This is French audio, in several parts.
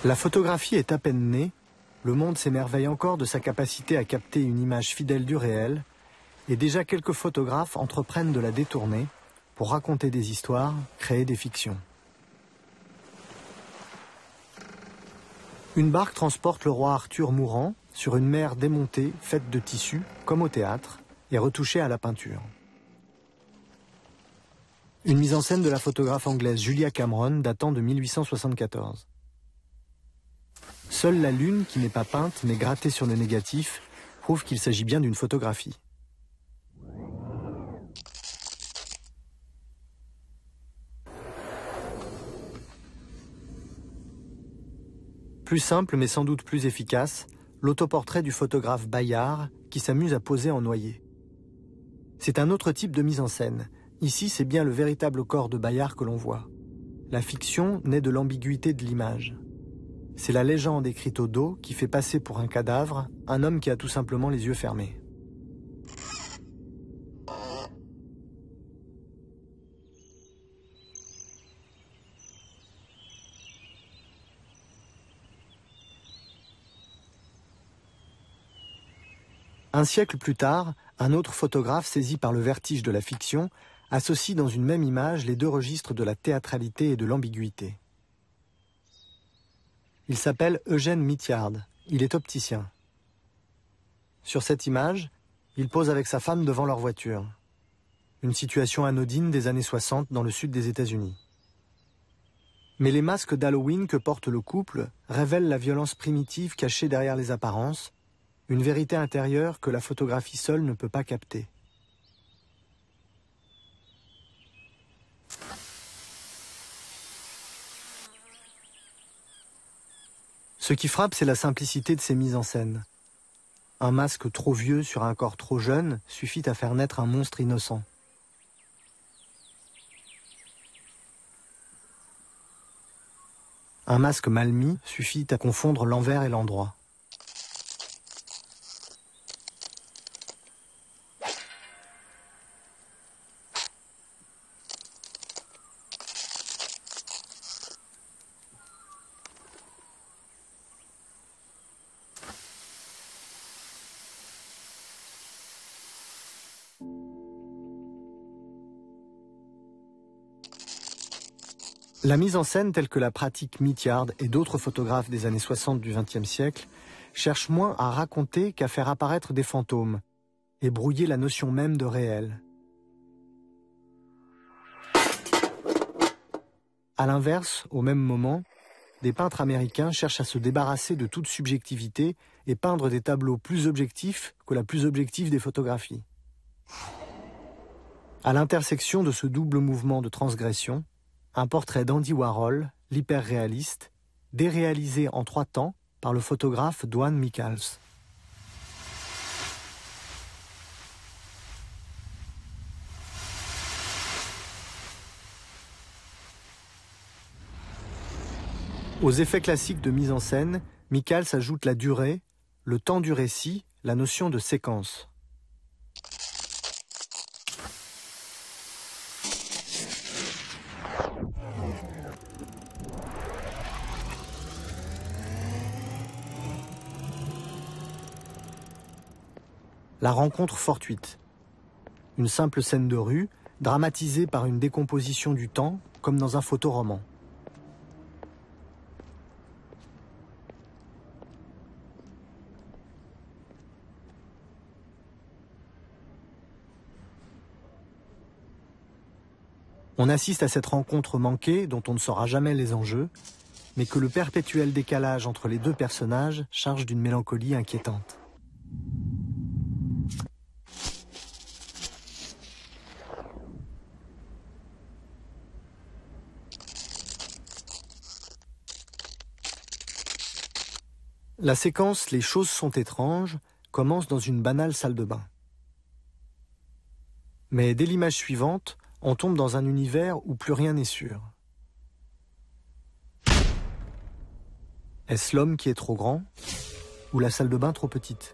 La photographie est à peine née, le monde s'émerveille encore de sa capacité à capter une image fidèle du réel, et déjà quelques photographes entreprennent de la détourner pour raconter des histoires, créer des fictions. Une barque transporte le roi Arthur mourant sur une mer démontée, faite de tissu, comme au théâtre, et retouchée à la peinture. Une mise en scène de la photographe anglaise Julia Cameron datant de 1874. Seule la lune, qui n'est pas peinte mais grattée sur le négatif, prouve qu'il s'agit bien d'une photographie. Plus simple mais sans doute plus efficace, l'autoportrait du photographe Bayard qui s'amuse à poser en noyer. C'est un autre type de mise en scène. Ici, c'est bien le véritable corps de Bayard que l'on voit. La fiction naît de l'ambiguïté de l'image. C'est la légende écrite au dos qui fait passer pour un cadavre un homme qui a tout simplement les yeux fermés. Un siècle plus tard, un autre photographe saisi par le vertige de la fiction associe dans une même image les deux registres de la théâtralité et de l'ambiguïté. Il s'appelle Eugène Mithiard, il est opticien. Sur cette image, il pose avec sa femme devant leur voiture. Une situation anodine des années 60 dans le sud des États-Unis. Mais les masques d'Halloween que porte le couple révèlent la violence primitive cachée derrière les apparences, une vérité intérieure que la photographie seule ne peut pas capter. Ce qui frappe, c'est la simplicité de ces mises en scène. Un masque trop vieux sur un corps trop jeune suffit à faire naître un monstre innocent. Un masque mal mis suffit à confondre l'envers et l'endroit. La mise en scène telle que la pratique Mithiard et d'autres photographes des années 60 du XXe siècle cherche moins à raconter qu'à faire apparaître des fantômes et brouiller la notion même de réel. À l'inverse, au même moment, des peintres américains cherchent à se débarrasser de toute subjectivité et peindre des tableaux plus objectifs que la plus objective des photographies. À l'intersection de ce double mouvement de transgression, un portrait d'Andy Warhol, l'hyperréaliste, déréalisé en 3 temps par le photographe Dwan Michals. Aux effets classiques de mise en scène, Michals ajoute la durée, le temps du récit, la notion de séquence. La rencontre fortuite. Une simple scène de rue, dramatisée par une décomposition du temps, comme dans un photoroman. On assiste à cette rencontre manquée, dont on ne saura jamais les enjeux, mais que le perpétuel décalage entre les deux personnages charge d'une mélancolie inquiétante. La séquence « Les choses sont étranges » commence dans une banale salle de bain. Mais dès l'image suivante, on tombe dans un univers où plus rien n'est sûr. Est-ce l'homme qui est trop grand ou la salle de bain trop petite?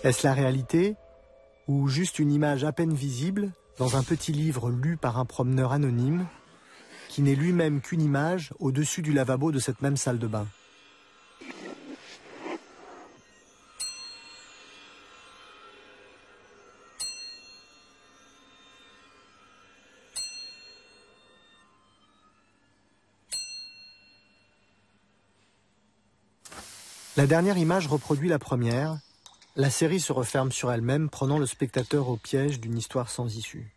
Est-ce la réalité ou juste une image à peine visible dans un petit livre lu par un promeneur anonyme, qui n'est lui-même qu'une image au-dessus du lavabo de cette même salle de bain. La dernière image reproduit la première. La série se referme sur elle-même, prenant le spectateur au piège d'une histoire sans issue.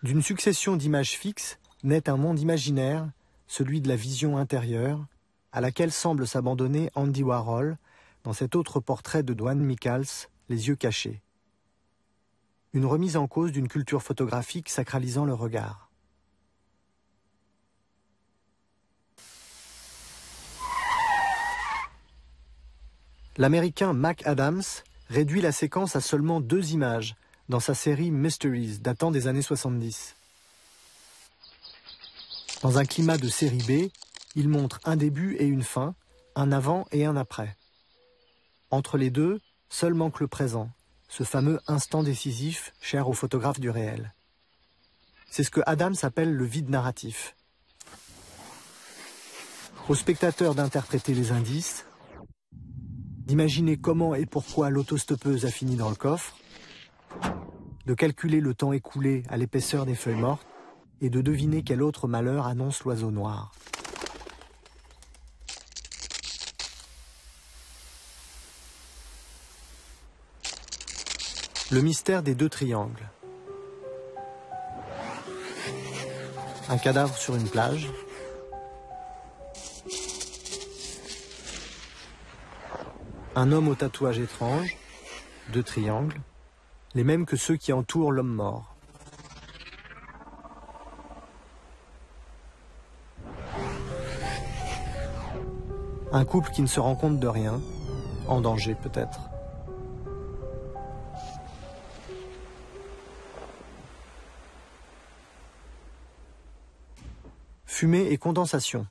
D'une succession d'images fixes naît un monde imaginaire, celui de la vision intérieure, à laquelle semble s'abandonner Andy Warhol dans cet autre portrait de Duane Michals, Les yeux cachés. Une remise en cause d'une culture photographique sacralisant le regard. L'Américain Mac Adams réduit la séquence à seulement 2 images dans sa série Mysteries datant des années 70. Dans un climat de série B, il montre un début et une fin, un avant et un après. Entre les deux, seul manque le présent, ce fameux instant décisif cher aux photographes du réel. C'est ce que Adams appelle le vide narratif. Au spectateur d'interpréter les indices, d'imaginer comment et pourquoi l'autostoppeuse a fini dans le coffre, de calculer le temps écoulé à l'épaisseur des feuilles mortes et de deviner quel autre malheur annonce l'oiseau noir. Le mystère des 2 triangles. Un cadavre sur une plage. Un homme au tatouage étrange, 2 triangles, les mêmes que ceux qui entourent l'homme mort. Un couple qui ne se rend compte de rien, en danger peut-être. Fumée et condensation.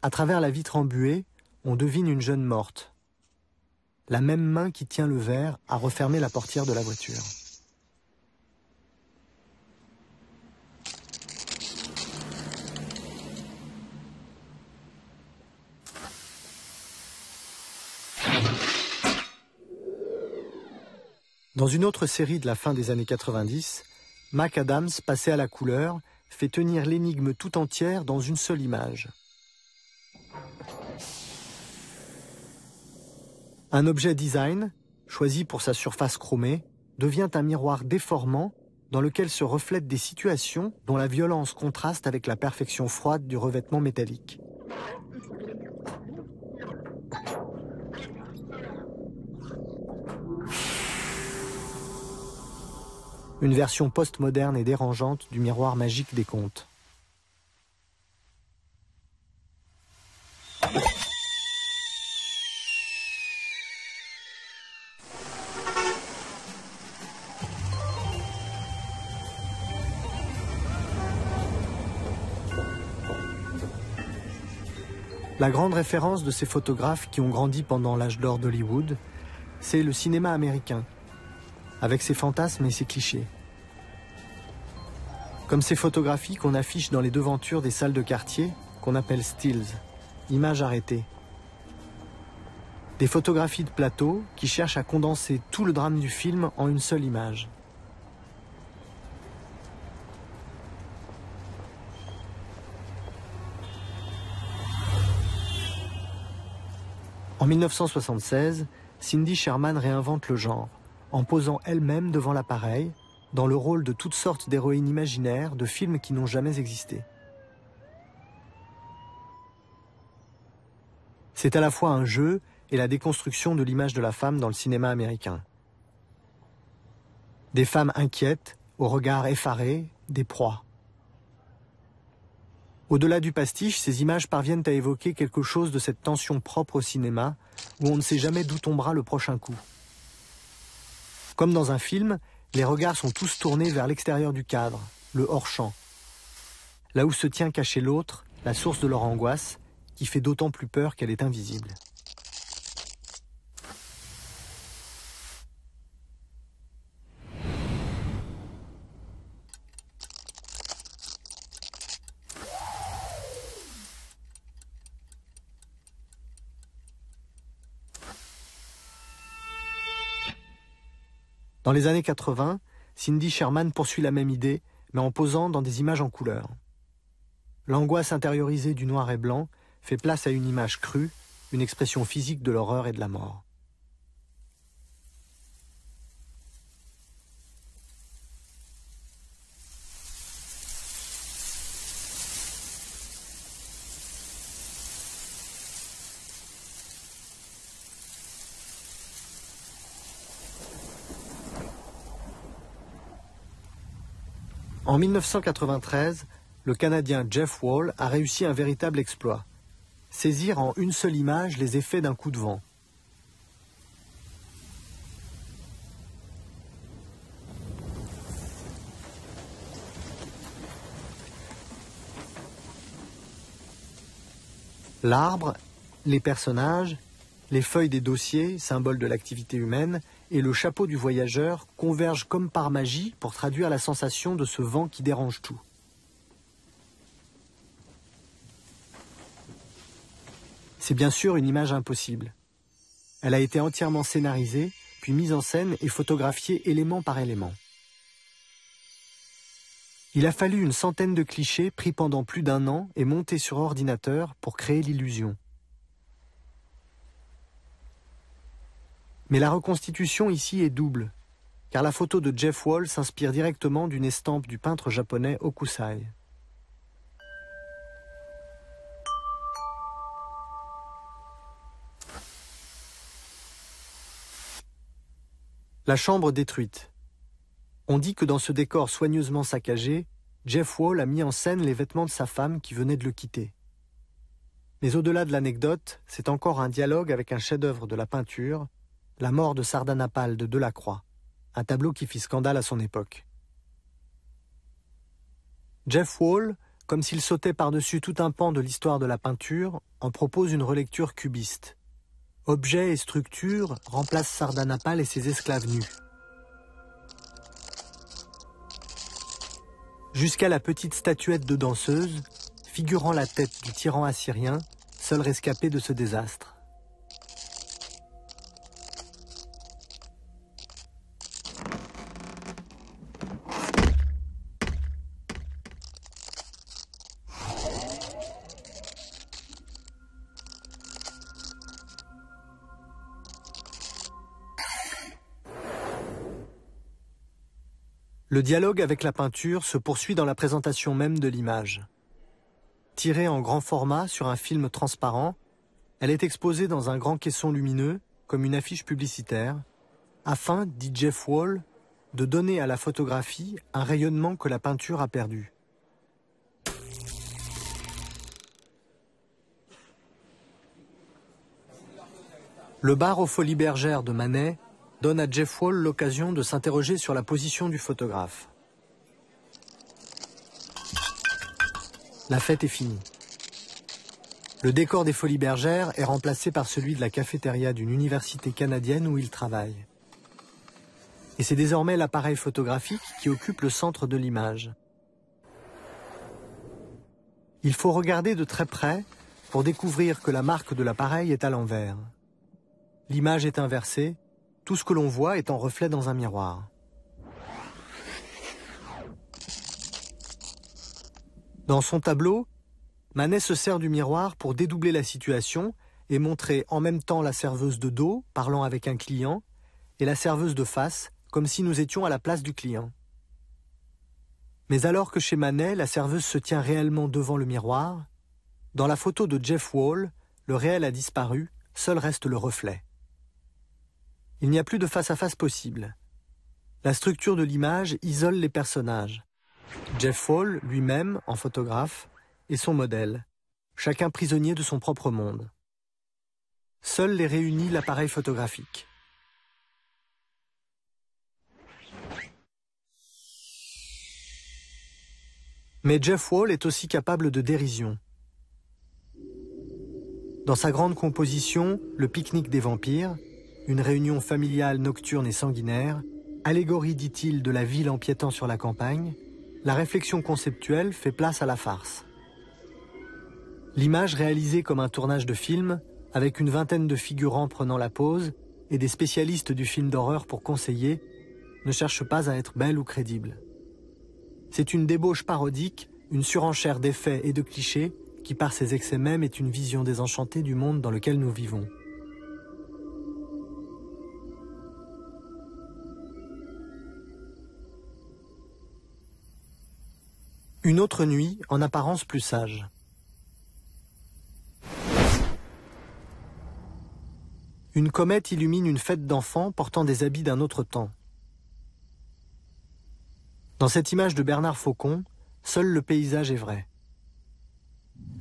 À travers la vitre embuée, on devine une jeune morte. La même main qui tient le verre a refermé la portière de la voiture. Dans une autre série de la fin des années 90, Mac Adams, passé à la couleur, fait tenir l'énigme tout entière dans une seule image. Un objet design, choisi pour sa surface chromée, devient un miroir déformant dans lequel se reflètent des situations dont la violence contraste avec la perfection froide du revêtement métallique. Une version postmoderne et dérangeante du miroir magique des contes. La grande référence de ces photographes qui ont grandi pendant l'âge d'or d'Hollywood, c'est le cinéma américain, avec ses fantasmes et ses clichés. Comme ces photographies qu'on affiche dans les devantures des salles de quartier, qu'on appelle stills, images arrêtées. Des photographies de plateau qui cherchent à condenser tout le drame du film en une seule image. En 1976, Cindy Sherman réinvente le genre, en posant elle-même devant l'appareil, dans le rôle de toutes sortes d'héroïnes imaginaires de films qui n'ont jamais existé. C'est à la fois un jeu et la déconstruction de l'image de la femme dans le cinéma américain. Des femmes inquiètes, au regard effaré, des proies. Au-delà du pastiche, ces images parviennent à évoquer quelque chose de cette tension propre au cinéma, où on ne sait jamais d'où tombera le prochain coup. Comme dans un film, les regards sont tous tournés vers l'extérieur du cadre, le hors-champ. Là où se tient caché l'autre, la source de leur angoisse, qui fait d'autant plus peur qu'elle est invisible. Dans les années 80, Cindy Sherman poursuit la même idée, mais en posant dans des images en couleur. L'angoisse intériorisée du noir et blanc fait place à une image crue, une expression physique de l'horreur et de la mort. En 1993, le Canadien Jeff Wall a réussi un véritable exploit. Saisir en une seule image les effets d'un coup de vent. L'arbre, les personnages, les feuilles des dossiers, symboles de l'activité humaine, et le chapeau du voyageur convergent comme par magie pour traduire la sensation de ce vent qui dérange tout. C'est bien sûr une image impossible. Elle a été entièrement scénarisée, puis mise en scène et photographiée élément par élément. Il a fallu une centaine de clichés pris pendant plus d'1 an et montés sur ordinateur pour créer l'illusion. Mais la reconstitution ici est double, car la photo de Jeff Wall s'inspire directement d'une estampe du peintre japonais Hokusai. La chambre détruite. On dit que dans ce décor soigneusement saccagé, Jeff Wall a mis en scène les vêtements de sa femme qui venait de le quitter. Mais au-delà de l'anecdote, c'est encore un dialogue avec un chef-d'œuvre de la peinture, La mort de Sardanapale de Delacroix, un tableau qui fit scandale à son époque. Jeff Wall, comme s'il sautait par-dessus tout un pan de l'histoire de la peinture, en propose une relecture cubiste. Objets et structures remplacent Sardanapale et ses esclaves nus. Jusqu'à la petite statuette de danseuse, figurant la tête du tyran assyrien, seul rescapé de ce désastre. Le dialogue avec la peinture se poursuit dans la présentation même de l'image. Tirée en grand format sur un film transparent, elle est exposée dans un grand caisson lumineux, comme une affiche publicitaire, afin, dit Jeff Wall, de donner à la photographie un rayonnement que la peinture a perdu. Le bar aux Folies Bergères de Manet donne à Jeff Wall l'occasion de s'interroger sur la position du photographe. La fête est finie. Le décor des Folies Bergères est remplacé par celui de la cafétéria d'une université canadienne où il travaille. Et c'est désormais l'appareil photographique qui occupe le centre de l'image. Il faut regarder de très près pour découvrir que la marque de l'appareil est à l'envers. L'image est inversée, tout ce que l'on voit est en reflet dans un miroir. Dans son tableau, Manet se sert du miroir pour dédoubler la situation et montrer en même temps la serveuse de dos, parlant avec un client, et la serveuse de face, comme si nous étions à la place du client. Mais alors que chez Manet, la serveuse se tient réellement devant le miroir, dans la photo de Jeff Wall, le réel a disparu, seul reste le reflet. Il n'y a plus de face-à-face possible. La structure de l'image isole les personnages. Jeff Wall, lui-même, en photographe, est son modèle, chacun prisonnier de son propre monde. Seul les réunit l'appareil photographique. Mais Jeff Wall est aussi capable de dérision. Dans sa grande composition, Le pique-nique des vampires, une réunion familiale nocturne et sanguinaire, allégorie, dit-il, de la ville empiétant sur la campagne, la réflexion conceptuelle fait place à la farce. L'image réalisée comme un tournage de film, avec une vingtaine de figurants prenant la pose et des spécialistes du film d'horreur pour conseiller, ne cherche pas à être belle ou crédible. C'est une débauche parodique, une surenchère d'effets et de clichés qui par ses excès mêmes est une vision désenchantée du monde dans lequel nous vivons. Une autre nuit, en apparence plus sage. Une comète illumine une fête d'enfants portant des habits d'un autre temps. Dans cette image de Bernard Faucon, seul le paysage est vrai.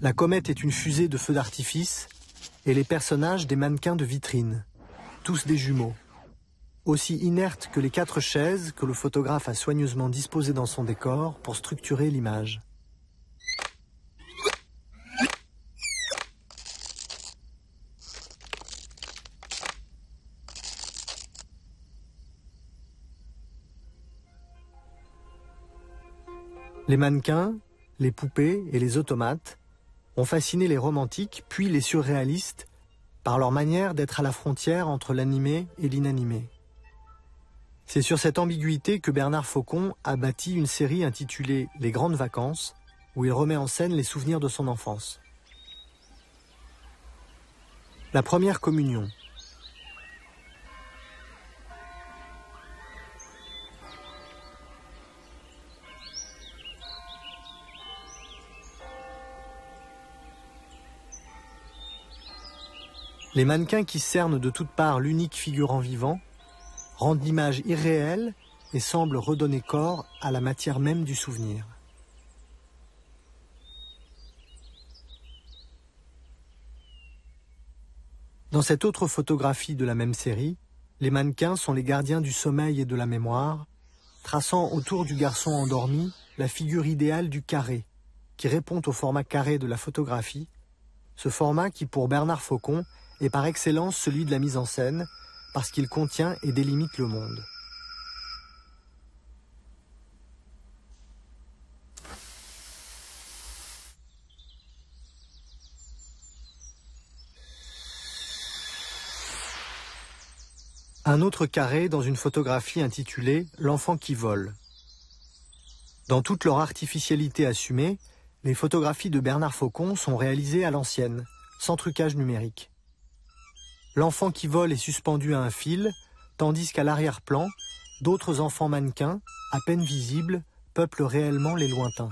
La comète est une fusée de feux d'artifice et les personnages des mannequins de vitrine, tous des jumeaux, aussi inertes que les 4 chaises que le photographe a soigneusement disposées dans son décor pour structurer l'image. Les mannequins, les poupées et les automates ont fasciné les romantiques puis les surréalistes par leur manière d'être à la frontière entre l'animé et l'inanimé. C'est sur cette ambiguïté que Bernard Faucon a bâti une série intitulée « Les grandes vacances » où il remet en scène les souvenirs de son enfance. La première communion. Les mannequins qui cernent de toutes parts l'unique figurant vivant rendent l'image irréelle et semblent redonner corps à la matière même du souvenir. Dans cette autre photographie de la même série, les mannequins sont les gardiens du sommeil et de la mémoire, traçant autour du garçon endormi la figure idéale du carré, qui répond au format carré de la photographie, ce format qui, pour Bernard Faucon, est par excellence celui de la mise en scène, parce qu'il contient et délimite le monde. Un autre carré dans une photographie intitulée « L'enfant qui vole ». Dans toute leur artificialité assumée, les photographies de Bernard Faucon sont réalisées à l'ancienne, sans trucage numérique. L'enfant qui vole est suspendu à un fil, tandis qu'à l'arrière-plan, d'autres enfants mannequins, à peine visibles, peuplent réellement les lointains.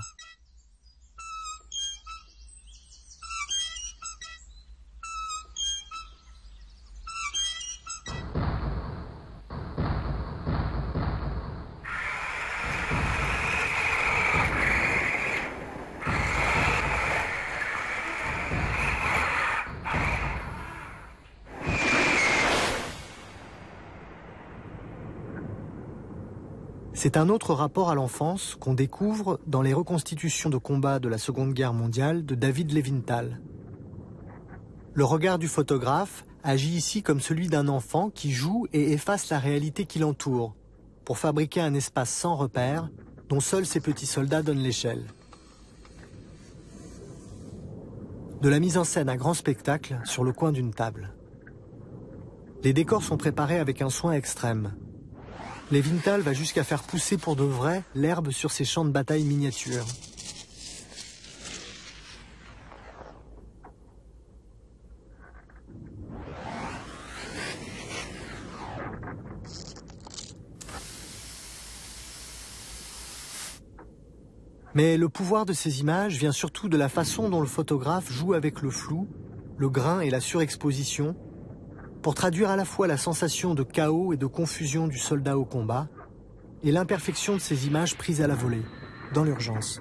C'est un autre rapport à l'enfance qu'on découvre dans les reconstitutions de combats de la Seconde Guerre mondiale de David Levinthal. Le regard du photographe agit ici comme celui d'un enfant qui joue et efface la réalité qui l'entoure, pour fabriquer un espace sans repère dont seuls ses petits soldats donnent l'échelle. De la mise en scène à grand spectacle sur le coin d'une table. Les décors sont préparés avec un soin extrême. Levinthal va jusqu'à faire pousser pour de vrai l'herbe sur ses champs de bataille miniatures. Mais le pouvoir de ces images vient surtout de la façon dont le photographe joue avec le flou, le grain et la surexposition, pour traduire à la fois la sensation de chaos et de confusion du soldat au combat, et l'imperfection de ces images prises à la volée, dans l'urgence.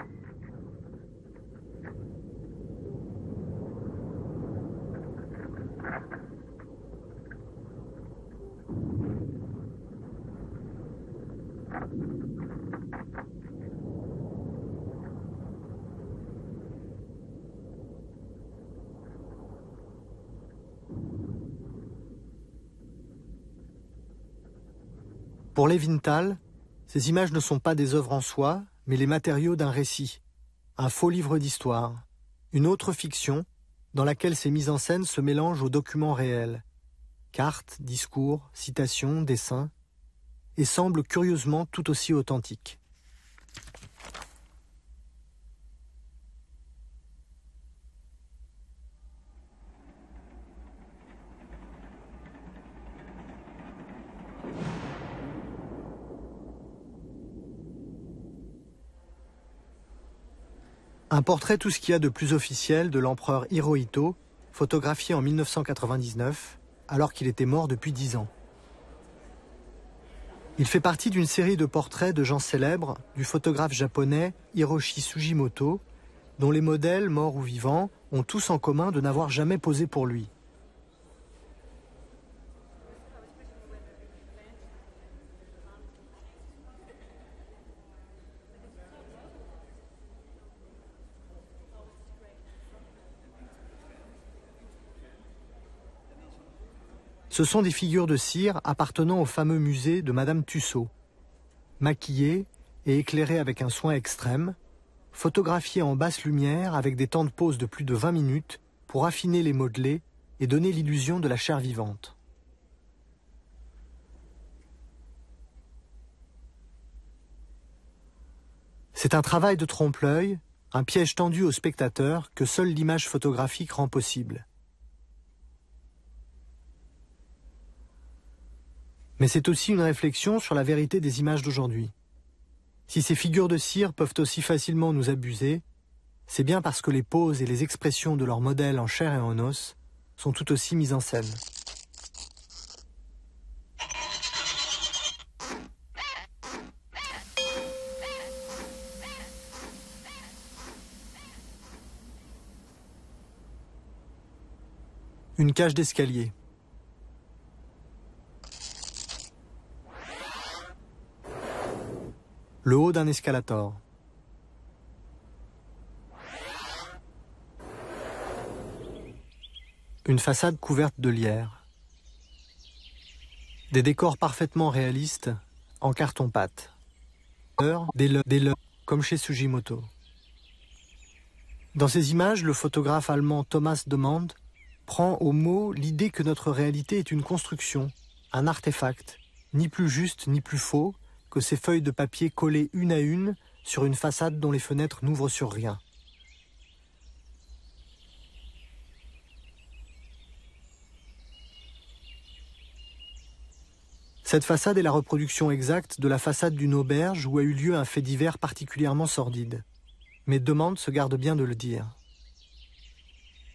Pour Levinthal, ces images ne sont pas des œuvres en soi, mais les matériaux d'un récit, un faux livre d'histoire, une autre fiction dans laquelle ces mises en scène se mélangent aux documents réels, cartes, discours, citations, dessins, et semble curieusement tout aussi authentique. Un portrait tout ce qu'il y a de plus officiel de l'empereur Hirohito, photographié en 1999, alors qu'il était mort depuis 10 ans. Il fait partie d'une série de portraits de gens célèbres du photographe japonais Hiroshi Sugimoto, dont les modèles, morts ou vivants, ont tous en commun de n'avoir jamais posé pour lui. Ce sont des figures de cire appartenant au fameux musée de Madame Tussaud, maquillées et éclairées avec un soin extrême, photographiées en basse lumière avec des temps de pause de plus de 20 minutes pour affiner les modelés et donner l'illusion de la chair vivante. C'est un travail de trompe-l'œil, un piège tendu au spectateur que seule l'image photographique rend possible. Mais c'est aussi une réflexion sur la vérité des images d'aujourd'hui. Si ces figures de cire peuvent aussi facilement nous abuser, c'est bien parce que les poses et les expressions de leurs modèles en chair et en os sont tout aussi mises en scène. Une cage d'escalier. Le haut d'un escalator. Une façade couverte de lierre. Des décors parfaitement réalistes en carton-pâte. Comme chez Sugimoto. Dans ces images, le photographe allemand Thomas Demand prend au mot l'idée que notre réalité est une construction, un artefact, ni plus juste ni plus faux que ces feuilles de papier collées une à une sur une façade dont les fenêtres n'ouvrent sur rien. Cette façade est la reproduction exacte de la façade d'une auberge où a eu lieu un fait divers particulièrement sordide. Mais Demand se garde bien de le dire.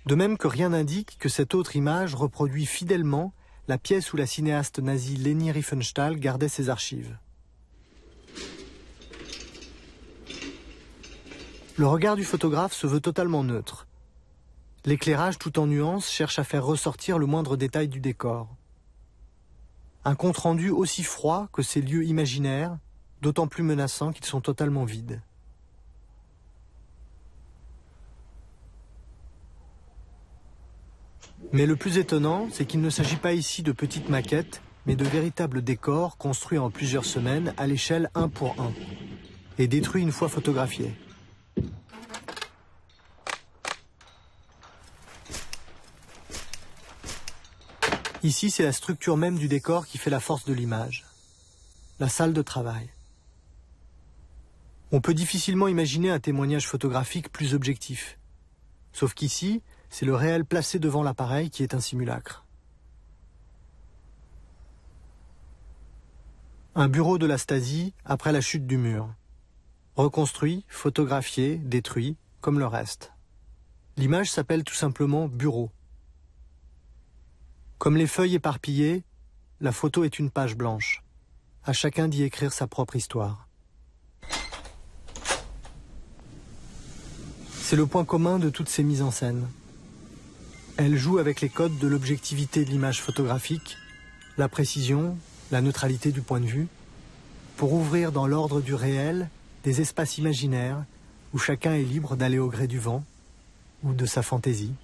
De même que rien n'indique que cette autre image reproduit fidèlement la pièce où la cinéaste nazie Leni Riefenstahl gardait ses archives. Le regard du photographe se veut totalement neutre. L'éclairage tout en nuances cherche à faire ressortir le moindre détail du décor. Un compte-rendu aussi froid que ces lieux imaginaires, d'autant plus menaçants qu'ils sont totalement vides. Mais le plus étonnant, c'est qu'il ne s'agit pas ici de petites maquettes, mais de véritables décors construits en plusieurs semaines à l'échelle 1 pour 1, et détruits une fois photographiés. Ici, c'est la structure même du décor qui fait la force de l'image. La salle de travail. On peut difficilement imaginer un témoignage photographique plus objectif. Sauf qu'ici, c'est le réel placé devant l'appareil qui est un simulacre. Un bureau de la Stasi après la chute du mur. Reconstruit, photographié, détruit, comme le reste. L'image s'appelle tout simplement bureau. Comme les feuilles éparpillées, la photo est une page blanche. À chacun d'y écrire sa propre histoire. C'est le point commun de toutes ces mises en scène. Elles jouent avec les codes de l'objectivité de l'image photographique, la précision, la neutralité du point de vue, pour ouvrir dans l'ordre du réel des espaces imaginaires où chacun est libre d'aller au gré du vent ou de sa fantaisie.